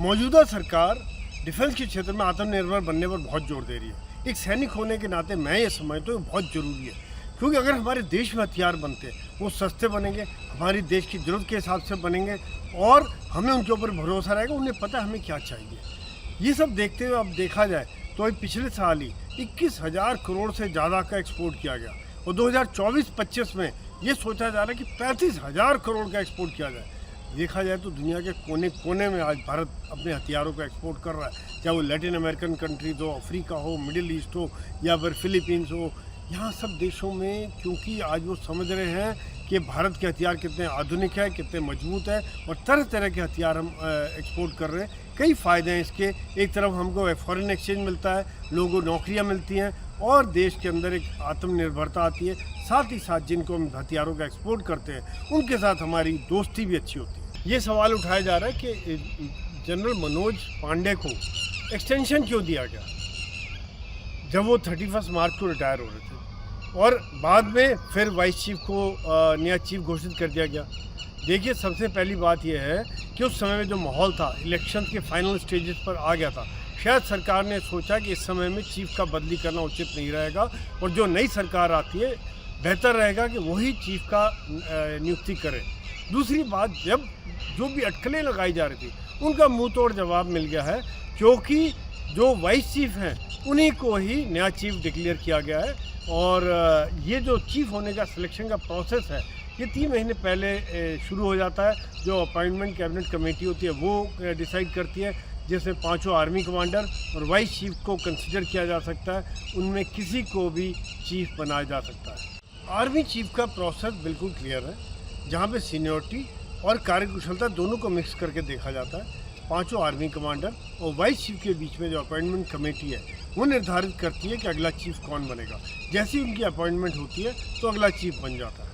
मौजूदा सरकार डिफेंस के क्षेत्र में आत्मनिर्भर बनने पर बहुत जोर दे रही है। एक सैनिक होने के नाते मैं ये समझता हूँ बहुत ज़रूरी है, क्योंकि अगर हमारे देश में हथियार बनते वो सस्ते बनेंगे, हमारी देश की ज़रूरत के हिसाब से बनेंगे और हमें उनके ऊपर भरोसा रहेगा, उन्हें पता है हमें क्या चाहिए। ये सब देखते हुए अब देखा जाए तो पिछले साल ही 21,000 करोड़ से ज़्यादा का एक्सपोर्ट किया गया और 2024-25 में ये सोचा जा रहा है कि 35,000 करोड़ का एक्सपोर्ट किया जाए। देखा जाए तो दुनिया के कोने कोने में आज भारत अपने हथियारों का एक्सपोर्ट कर रहा है, चाहे वो लैटिन अमेरिकन कंट्रीज हो, अफ्रीका हो, मिडिल ईस्ट हो या फिर फिलीपींस हो। यहाँ सब देशों में क्योंकि आज वो समझ रहे हैं कि भारत के हथियार कितने आधुनिक है, कितने मजबूत है और तरह तरह के हथियार हम एक्सपोर्ट कर रहे हैं। कई फ़ायदे हैं इसके। एक तरफ हमको फॉरेन एक्सचेंज मिलता है, लोगों को नौकरियाँ मिलती हैं और देश के अंदर एक आत्मनिर्भरता आती है। साथ ही साथ जिनको हम हथियारों का एक्सपोर्ट करते हैं उनके साथ हमारी दोस्ती भी अच्छी होती है। ये सवाल उठाया जा रहा है कि जनरल मनोज पांडे को एक्सटेंशन क्यों दिया गया जब वो 31 मार्च को रिटायर हो रहे थे और बाद में फिर वाइस चीफ को नया चीफ घोषित कर दिया गया। देखिए, सबसे पहली बात यह है कि उस समय में जो माहौल था इलेक्शन के फाइनल स्टेजेस पर आ गया था। शायद सरकार ने सोचा कि इस समय में चीफ का बदली करना उचित नहीं रहेगा और जो नई सरकार आती है बेहतर रहेगा कि वही चीफ का नियुक्ति करे। दूसरी बात, जब जो भी अटकलें लगाई जा रही थी उनका मुंह तोड़ जवाब मिल गया है, क्योंकि जो वाइस चीफ हैं उन्हीं को ही नया चीफ डिक्लेयर किया गया है और ये जो चीफ होने का सिलेक्शन का प्रोसेस है ये 3 महीने पहले शुरू हो जाता है। जो अपॉइंटमेंट कैबिनेट कमेटी होती है वो डिसाइड करती है, जिसमें 5 आर्मी कमांडर और वाइस चीफ को कंसिडर किया जा सकता है। उनमें किसी को भी चीफ बनाया जा सकता है। आर्मी चीफ का प्रोसेस बिल्कुल क्लियर है, जहाँ पे सीनियरिटी और कार्यकुशलता दोनों को मिक्स करके देखा जाता है। 5 आर्मी कमांडर और वाइस चीफ के बीच में जो अपॉइंटमेंट कमेटी है वो निर्धारित करती है कि अगला चीफ कौन बनेगा। जैसी उनकी अपॉइंटमेंट होती है तो अगला चीफ बन जाता है।